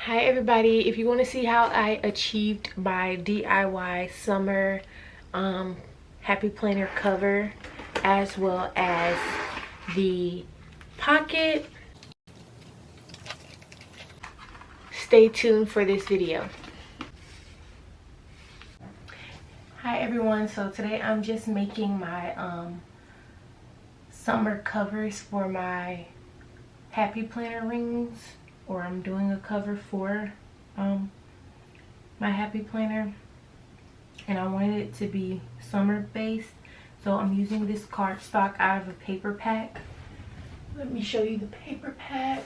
Hi everybody, if you want to see how I achieved my DIY summer happy planner cover as well as the pocket, stay tuned for this video. Hi everyone, so today I'm just making my summer covers for my happy planner rings, or I'm doing a cover for my happy planner, and I wanted it to be summer based, so I'm using this cardstock out of a paper pack. Let me show you the paper pack.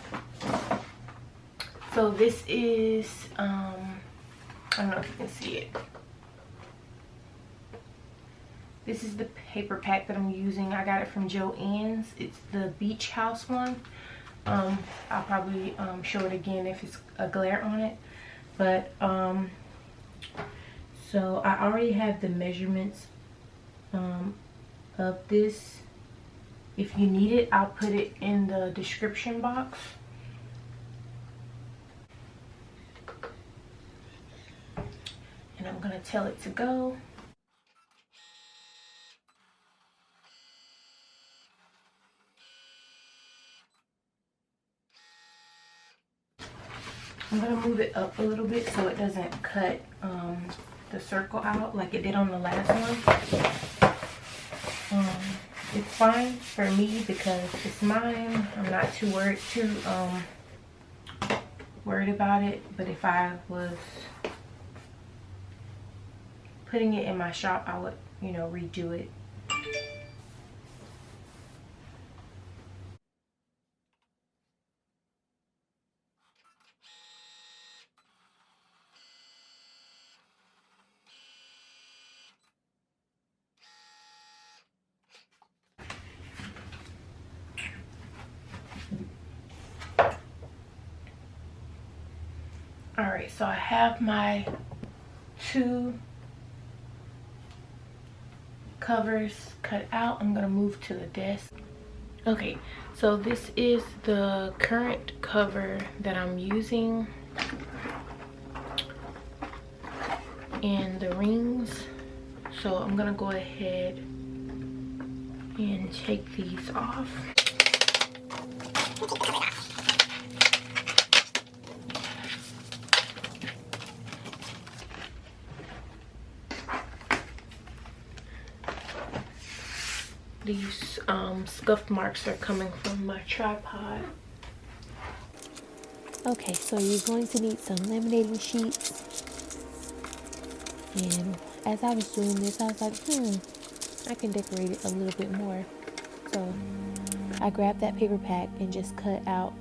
So this is I don't know if you can see it. This is the paper pack that I'm using. I got it from Joann's. It's the beach house one. I'll probably show it again if it's a glare on it, but so I already have the measurements of this. If you need it, I'll put it in the description box. And I'm gonna tell it to go. I'm gonna move it up a little bit so it doesn't cut the circle out like it did on the last one. It's fine for me because it's mine. I'm not too worried about it. But if I was putting it in my shop, I would, redo it. Alright, so I have my two covers cut out. I'm gonna move to the desk. Okay, so this is the current cover that I'm using, and the rings. So I'm gonna go ahead and take these off. These scuff marks are coming from my tripod. Okay, so you're going to need some laminating sheets. And as I was doing this, I was like, I can decorate it a little bit more. So I grabbed that paper pack and just cut out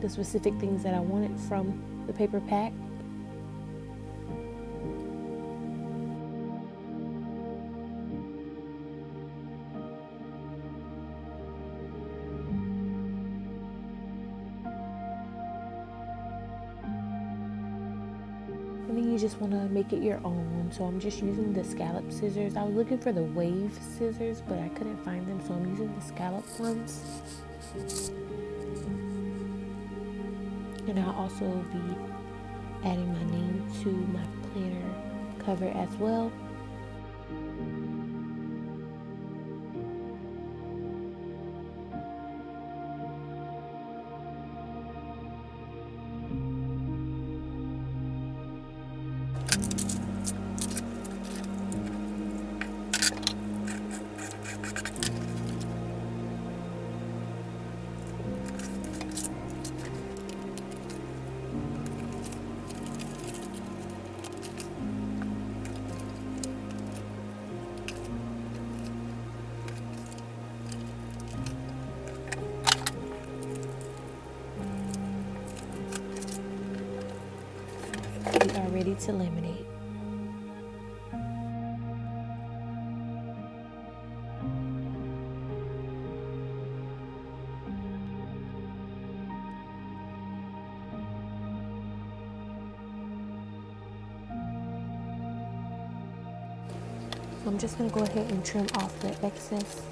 the specific things that I wanted from the paper pack. And then you just want to make it your own. So I'm just using the scallop scissors. I was looking for the wave scissors, but I couldn't find them, so I'm using the scallop ones. And I'll also be adding my name to my planner cover as well. We are ready to laminate. So I'm just going to go ahead and trim off the excess.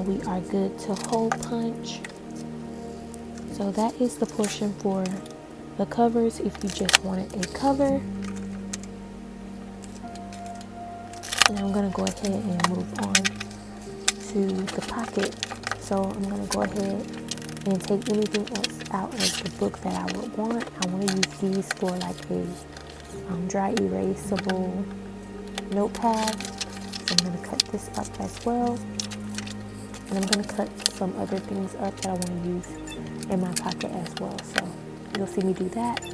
now we are good to hole punch. So that is the portion for the covers if you just wanted a cover. And I'm going to go ahead and move on to the pocket. So I'm going to go ahead and take anything else out of the book that I would want. I want to use these for like a dry erasable notepad. So I'm going to cut this up as well. And I'm going to cut some other things up that I want to use in my pocket as well. So you'll see me do that.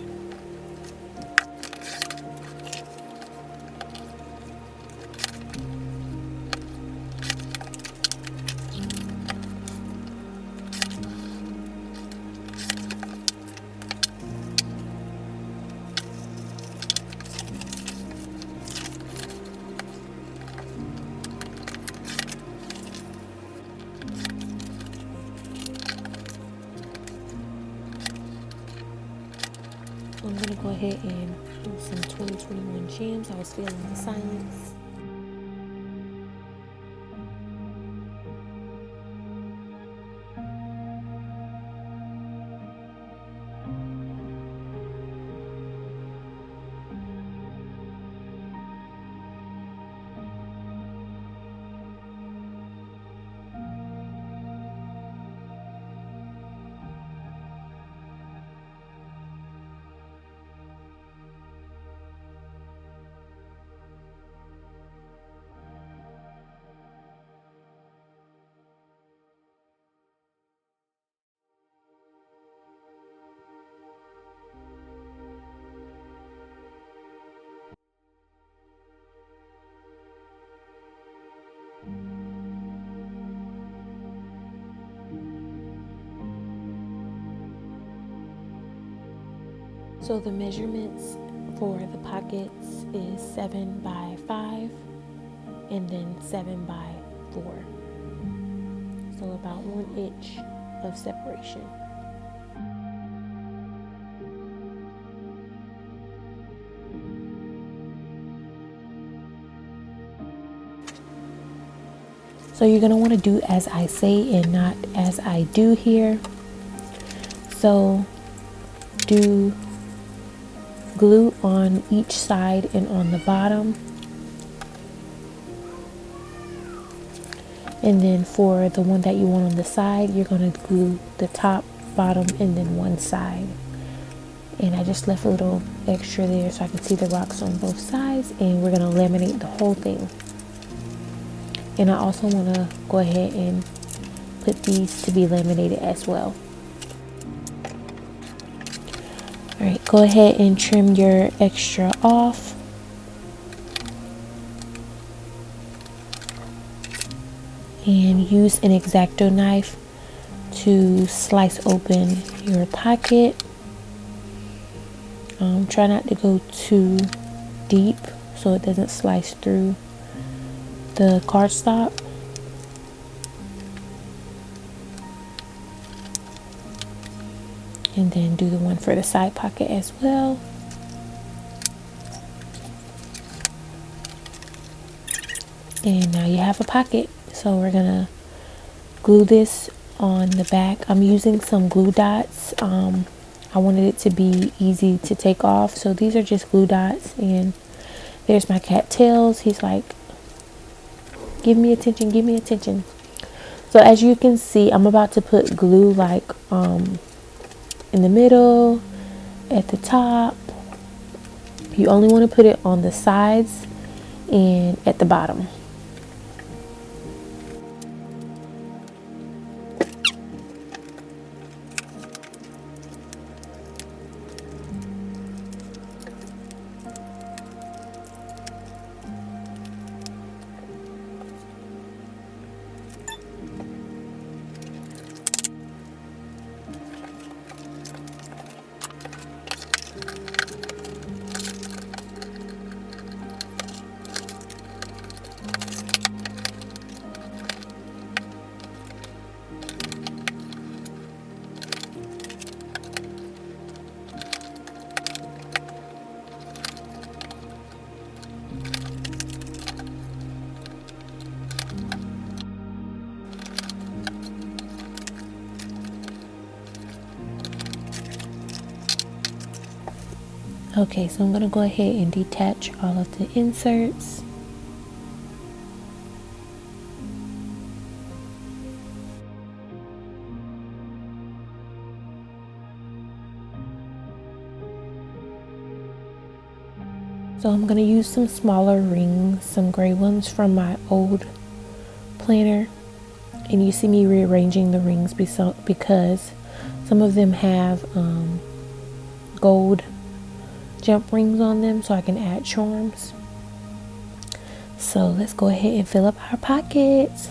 I'm going to go ahead and do some 2021 jams. I was feeling the silence. So the measurements for the pockets is 7 by 5 and then 7 by 4. So about 1 inch of separation. So you're going to want to do as I say and not as I do here. So do glue on each side and on the bottom. And then for the one that you want on the side, you're going to glue the top, bottom, and then one side. And I just left a little extra there so I can see the rocks on both sides. And we're going to laminate the whole thing. And I also want to go ahead and put these to be laminated as well. Alright, go ahead and trim your extra off. And use an X-Acto knife to slice open your pocket. Try not to go too deep so it doesn't slice through the cardstock. And then do the one for the side pocket as well. And now you have a pocket. So we're gonna glue this on the back. I'm using some glue dots. I wanted it to be easy to take off. So these are just glue dots. And there's my cat Tails. He's like, give me attention, give me attention. So as you can see, I'm about to put glue like in the middle, at the top. You only want to put it on the sides and at the bottom. Okay, so I'm going to go ahead and detach all of the inserts. So I'm going to use some smaller rings, some gray ones from my old planner. And you see me rearranging the rings because some of them have gold jump rings on them, so I can add charms. So let's go ahead and fill up our pockets.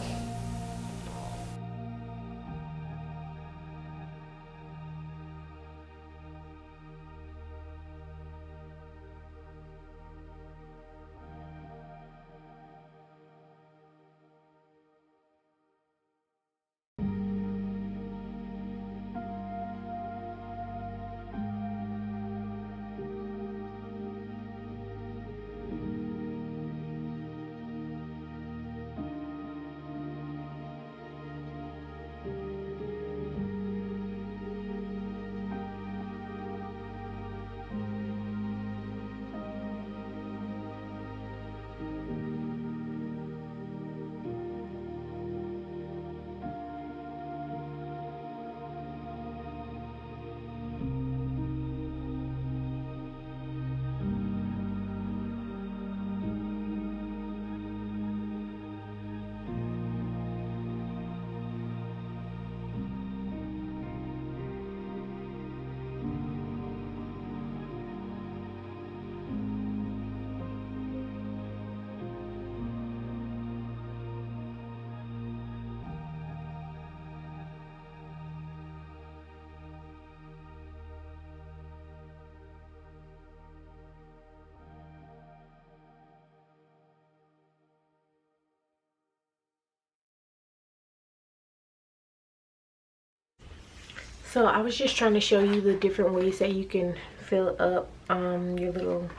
So I was just trying to show you the different ways that you can fill up your little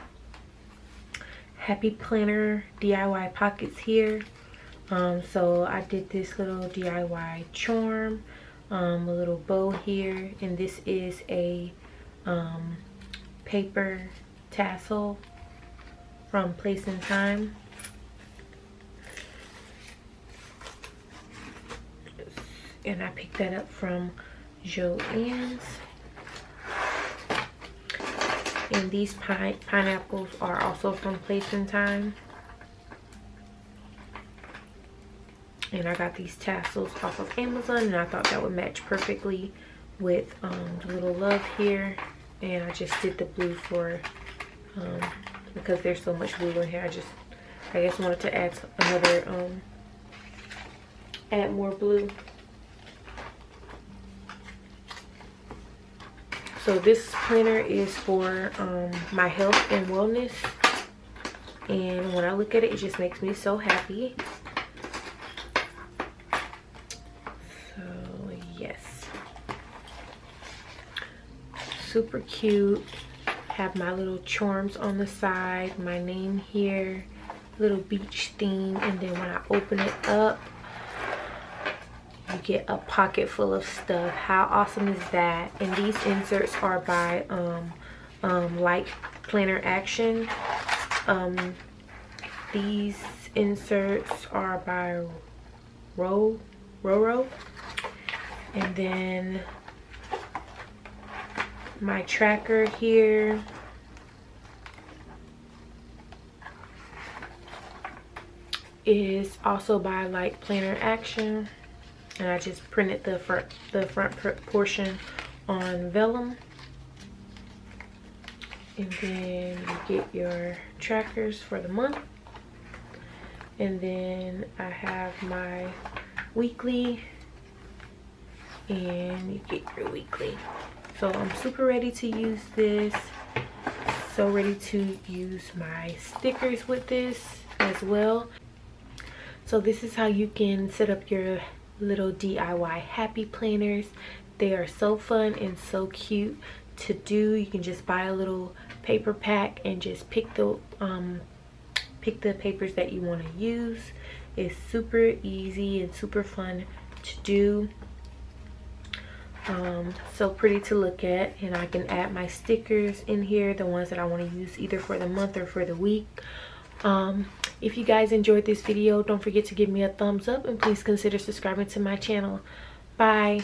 happy planner DIY pockets here. So I did this little DIY charm, a little bow here, and this is a paper tassel from Place and Time. And I picked that up from Joann's. And these pineapples are also from Place and Time. And I got these tassels off of Amazon, and I thought that would match perfectly with the little love here. And I just did the blue for because there's so much blue in here. I guess wanted to add another add more blue. So this planner is for my health and wellness, and when I look at it, it just makes me so happy. So yes, super cute. Have my little charms on the side, my name here, little beach theme, and then when I open it up, you get a pocket full of stuff. How awesome is that? And these inserts are by Light Planner Action. These inserts are by Roro. And then my tracker here is also by Light Planner Action. And I just printed the front portion on vellum. And then you get your trackers for the month. And then I have my weekly, and you get your weekly. So I'm super ready to use this. So ready to use my stickers with this as well. So this is how you can set up your little DIY happy planners. They are so fun and so cute to do. You can just buy a little paper pack and just pick the papers that you want to use. It's super easy and super fun to do. So pretty to look at, and I can add my stickers in here, the ones that I want to use either for the month or for the week. If you guys enjoyed this video, don't forget to give me a thumbs up and please consider subscribing to my channel. Bye.